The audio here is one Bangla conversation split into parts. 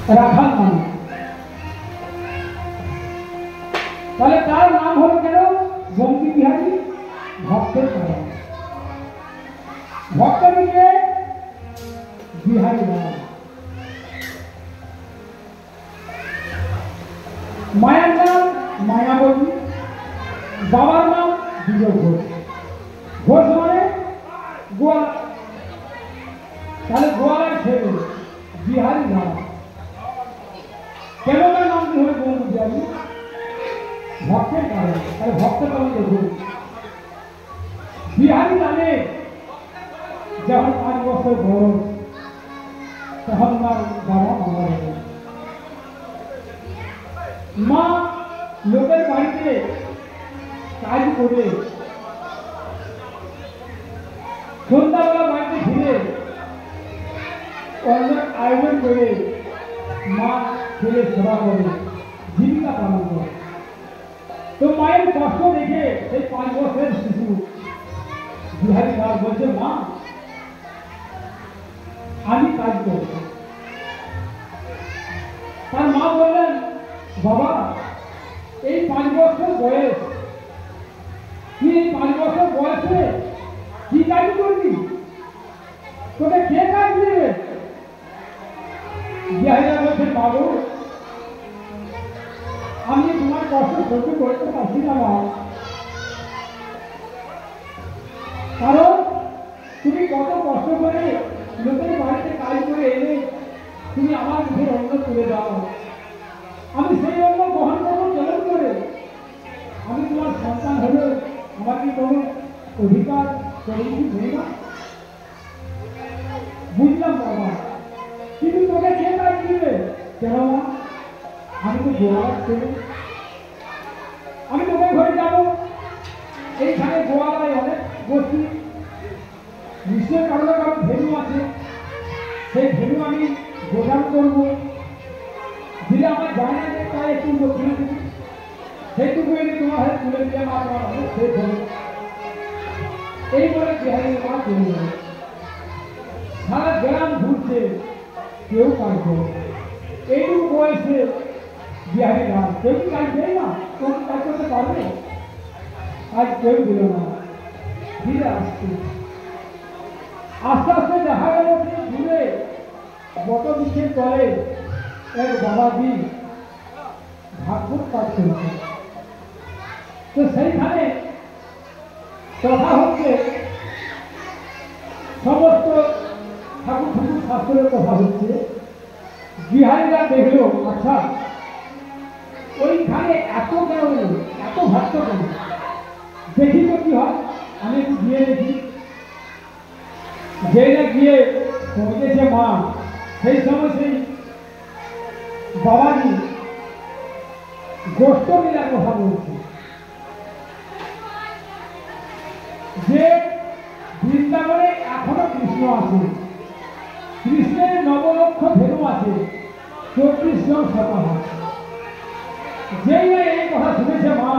রাখাল মানুষ। তাহলে তার নাম হলো কেন বঙ্গী বিহারী ভক্তের কথা। ভক্তদিকে বিহারী রাম। মায়ের নাম মায়াবতী, বাবার নাম বিজয় ঘোষ। ঘোষ মানে গোয়াল। তাহলে গোয়ালের ছেলে বিহারী রাম। কেন তার নামটি হলো বঙ্গী বিহারী? ভক্তের কারণে। তাহলে ভক্তের কারণে দেখুন বিহারী রামে যখন 5 বছর বয়স তখন তার বাবা মারা গেল। মা লোকের বাড়িতে কাজ করে সন্ধ্যাবেলা বাড়িতে ফিরে অনেক আয়োজন করে মা ছেলে সেবা করে জীবিকা পালন করে। তো মায়ের কষ্ট দেখে সেই 5 বছরের শিশু বিহারী রাম বলছে, মা আমি কাজ করব। তার মা বললেন, বাবা এই 5 বছর বয়স, তুই এই 5 বছর বয়সে কি কাজ করবি? তোকে কে কাজ দেবে? বিহারী রাম বলছে, বাবু আমি তোমার কষ্ট সহ্য করতে পারছি না মা, কারণ তুমি কত কষ্ট করে লোকের বাড়িতে কাজ করে এনে তুমি আমার মুখের অন্ন তুলে দাও। আমি সেই অন্ন গ্রহণ করবো কেমন করে? আমি তোমার সন্তান হলেও আমার কি কোনো অধিকার করেছি নেই না? বুঝলাম বাবা, কিন্তু তোকে কে কাজ দিবে? কেন না আমি তো গোয়ালার ছেলে, আমি তোকে ঘরে যাবো। এইখানে গোয়ালায় অনেক বসি, নিশ্চয় কারো না কারো ভেনু আছে, সেই ভেনু আমি গোদাম করবো। দিলে আমার যায় না যে তাই একটু দক্ষিণা দেবো, সেইটুকু এনে তোমার হাতে তুলে দিয়ে আমার অনেক শেষ হবে। এই বলে বিহারী রাম চলে গেল। সারা গ্রাম ঘুরছে, কেউ কাজ করে। এইটুকু বয়সে বিহারী রাম কেউ কি কাজ দেয় না? কোন কাজ করতে পারবে? আজ কেউ দিল না। ফিরে আসছে, আস্তে আস্তে দেখা গেল দূরে বট বৃক্ষের তলে এক বাবাজি ভাগবত পাঠ করছে। তো সেইখানে কথা হচ্ছে, সমস্ত ঠাকুর ঠাকুর শাস্ত্রের কথা হচ্ছে। বিহারীরা দেখলো, আচ্ছা ওইখানে এত কেন এত ভক্ত কেন, দেখি তো কি হয়। আমি একটু গিয়ে দেখি। যে না গিয়ে পৌঁছেছে মা, সেই সময় সেই বাবাজি গোষ্ঠ মিলার কথা বলছে যে বৃন্দাবনে এখনো কৃষ্ণ আছে, কৃষ্ণের 9 লক্ষ ধেনু আছে, 34 জন সখা আছে। যেই না এই কথা শুনেছে মা,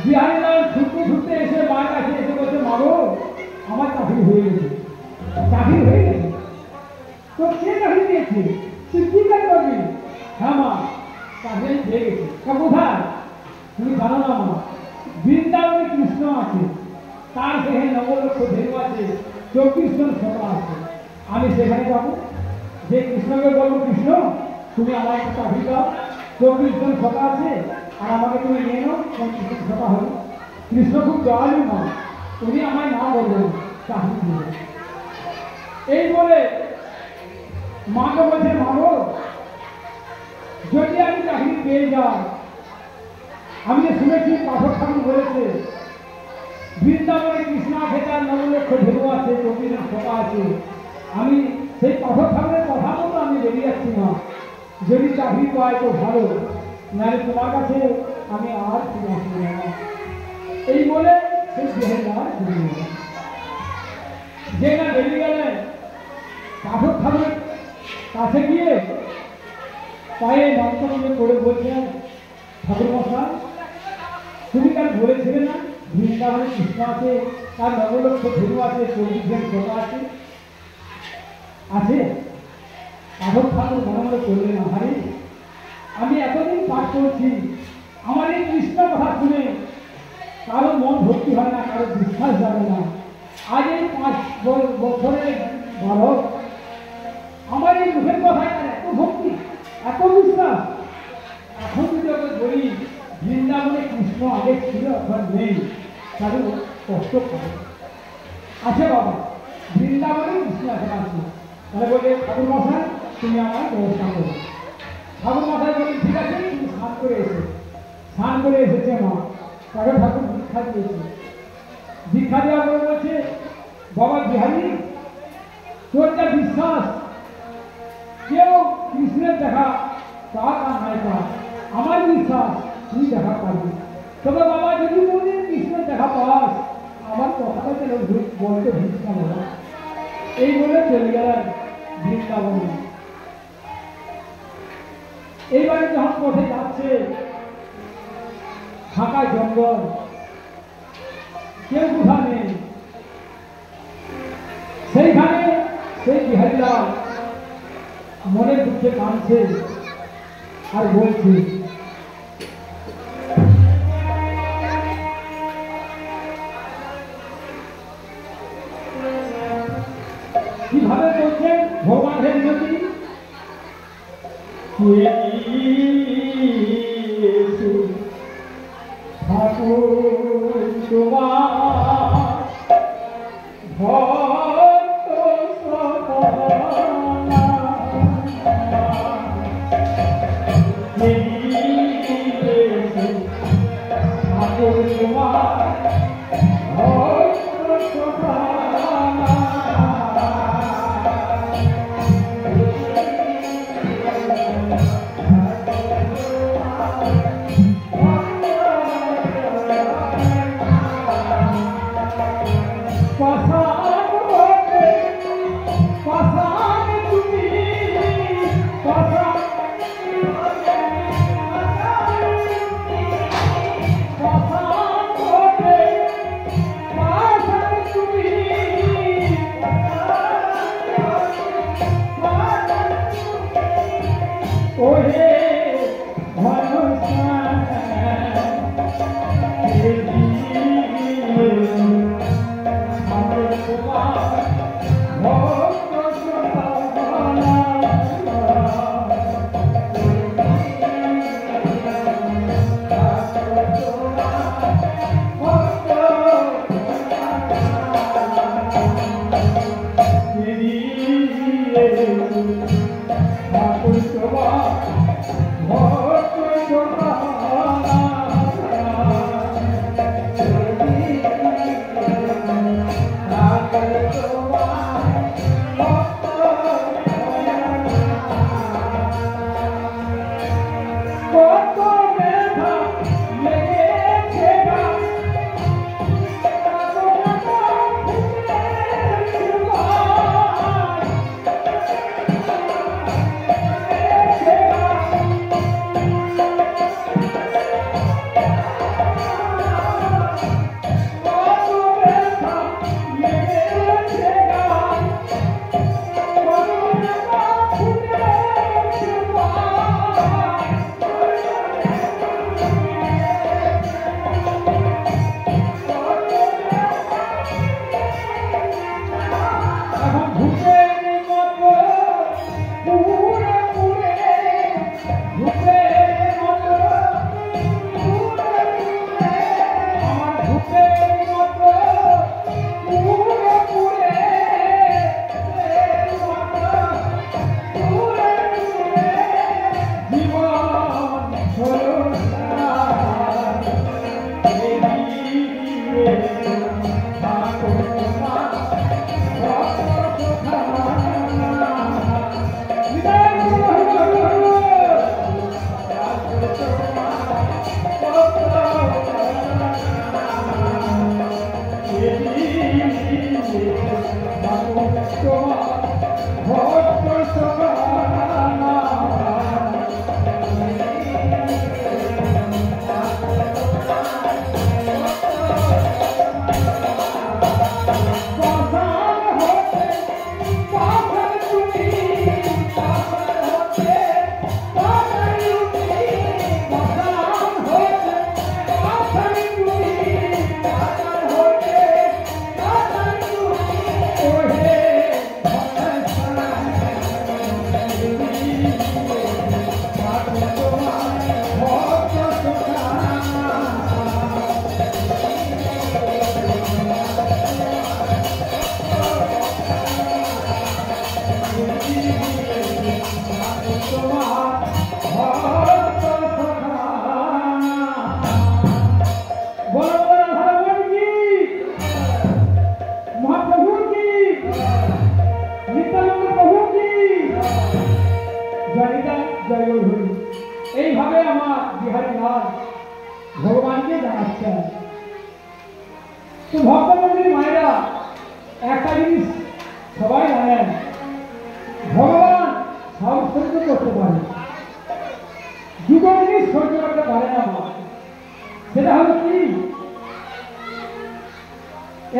বিহারী রাম ছুটতে ছুটতে এসে মার কাছে এসে বলছে, মা গো আমার চাকরি হয়ে গেছে। চাকরি হয়ে গেছে? তো কে চাকরি দিয়েছে? তুই কি কাজ করবি? হ্যাঁ মা চাকরি হয়ে গেছে। কোথায়? তুমি জানো না মা, বৃন্দাবনে কৃষ্ণ আছে, তার সেখানে 9 লক্ষ ধেনু আছে, 24 জন সখা আছে। আমি সেখানে যাবো, যে কৃষ্ণকে বলবো, কৃষ্ণ তুমি আমার একটা চাকরি দাও, 24 জন সখা আছে, আর আমাকে তুমি নিয়ে নাও, 25 জন সখা হবে। কৃষ্ণ খুব দয়ালু মা, তুমি আমায় না বলবেন, চাকরি দিবে। এই বলে মাকে বলছে, মা গো যদি আমি চাকরি পেয়ে যাই, আমি যে শুনেছি পাঠক ঠাকুর বলেছে বৃন্দাবনে কৃষ্ণ আছে, তার 9 লক্ষ ধেনু আছে, 24 জন সখা আছে। আমি সেই পাঠক ঠাকুরের কথা মতো আমি বেরিয়ে যাচ্ছি না, যদি চাকরি পাই তো ভালো, নাহলে তোমার কাছে আমি আর ফিরে আসবো না। এই বলে সেই বিহারী রাম বেরিয়ে গেলেন। যে না বেরিয়ে গেলেন, পাঠক ঠাকুরের কাছে গিয়ে পায়ে নমস্কার করে বলছেন, ঠাকুর মশাই তুমি কাল বলেছিলে না বৃন্দাবনে কৃষ্ণ আছে, তার 9 লক্ষ ধেনু আছে, 24 জন সখা আছে। মাধব ঠাকুর মনে মনে করলেন, আহারে আমি এতদিন পাঠ করছি, আমার এই কৃষ্ণ কথা শুনে কারো মন ভক্তি হয় না, কারো বিশ্বাস যাবে না। আজ এই 5 বছরের বালক আমার এই মুখের কথায় এত ভক্তি, এত বিশ্বাস। এখন যদি ওকে বলি বৃন্দাবনে কৃষ্ণ আগে ছিল এখন নেই, তাদের কষ্ট করে আছে বাবা, বৃন্দাবনে কৃষ্ণ এখন আছে। তাহলে বলে ঠাকুর মশাই তুমি আমার ব্যবস্থা করো। ঠাকুর মশাই বলে ঠিক আছে, তুমি স্নান করে এসেছে মা। তাকে ঠাকুর দীক্ষা দিয়েছে। দীক্ষা দেওয়ার পরে বলছে, বাবা বিহারী তোর যা বিশ্বাস, কেউ কৃষ্ণের দেখা পাক আর নাই পাক, আমার বিশ্বাস তুই দেখা পাবি। তবে বাবা যদি কোনদিন কৃষ্ণের দেখা পাস, আমার কথাটা যেন বলতে ভিড় না। এই বলে চলে গেলেন বৃন্দাবনে। এইবারে যখন পথে যাচ্ছে, ফাঁকা জঙ্গল, কেউ কোথা নেই, সেইখানে সেই বিহারীলাল মনে দুঃখে কাঁদছে আর বলছে, কিভাবে বলছেন ভগবানের নদী ঠাকুর তোমার ভক্ত ঠাকুর তোমার এইভাবে আমার বিহারী লাল ভগবানকে জানাচ্ছেন। তো ভক্তমন্ডলী মায়েরা একটা জিনিস সবাই জানেন, ভগবান সব সহ্য করতে পারে, দুটো জিনিস সহ্য করতে পারে না মা। সেটা হলো কি,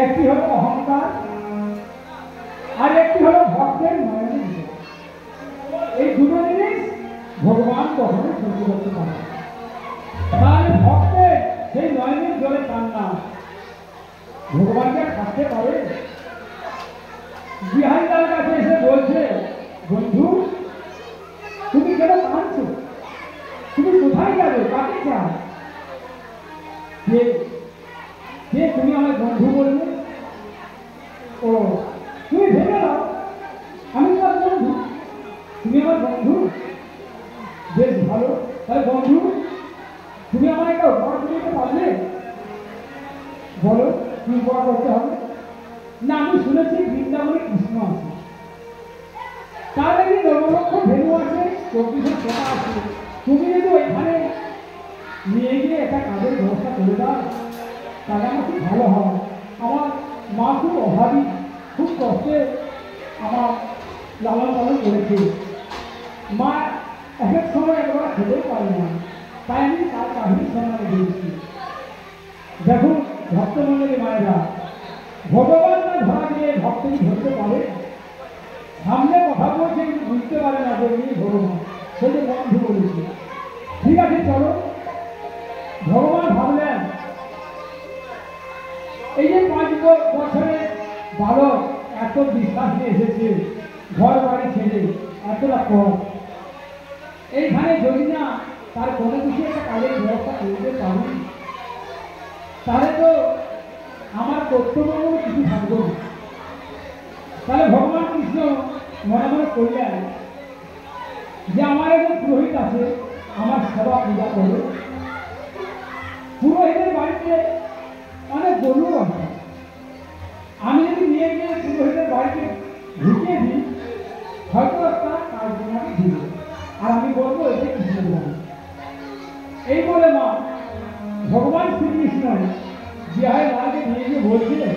একটি হলো অহংকার আর একটি হলো ভক্তের নয়নের জল। এই দুটো জিনিস ভগবান কখনো সহ্য করতে পারে। তাহলে ভক্তের সেই নয়নের জলে কান্না ভগবানকে থাকতে পারে? বিহারী লাল কাছে এসে বলছে, বন্ধু তুমি কেন কাঁদছো? তুমি কোথায় যাবে? কাকে চাও? যে তুমি আমার বন্ধু বললে? ও তুমি ভেবে নাও আমি তোমার বন্ধু, তুমি আমার বন্ধু, বেশ ভালো। তাহলে বন্ধু তুমি আমার একটা উপকার করতে পারলে? বলো কি উপকার করতে হবে? না আমি শুনেছি বৃন্দাবনে কৃষ্ণ আছে, তার নাকি নবলক্ষ ভেনু আছে, 24 টাকা আছে। তুমি যদি ওইখানে নিয়ে গিয়ে একটা কাজের ব্যবস্থা করে দাও তাহলে আমার খুব ভালো হয়। আমার মা খুব অভাবী, খুব কষ্টে আমার লালন পালন করেছে। মা এক এক সময় একবার খেতেও পারে না, তাই আমি তার কাহিনী শোনাতে দিয়েছি। দেখুন ভক্তমন্ডলী মায়েরা, ভগবান না ধরা দিয়ে ভক্তকে ধরতে পারে? সামনে কথা বলছে কিন্তু বুঝতে পারে না যে উনি ভগবান, সে যে বন্ধু বলেছে। ঠিক আছে চলো। ভগবান ভাবলেন এই যে 5 বছরে বালক এত বিশ্বাস নিয়ে এসেছে, ঘর বাড়ি ছেড়ে এতটা পর, এইখানে যদি না তার কোনো কিছু একটা কাজের ব্যবস্থা করতে পারি তাহলে তো আমার কর্তব্য কিছু থাকবে না। তাহলে ভগবান কৃষ্ণ মনে মনে করলেন যে আমার একজন পুরোহিত আছে, আমার সেবা পূজা করে। পুরোহিতের বাড়িতে অনেক গরু আছে, আমি যদি নিয়ে গিয়ে পুরোহিতের বাড়িতে ঢুকিয়ে দিই হয়তো একটা কাজ তোমাকে দিল, আর আমি বলবো এটাই কৃষ্ণের বাড়ি। এই বলে মা ভগবান শ্রীকৃষ্ণ বিহারী লালকে নিয়ে গিয়ে বলছিলেন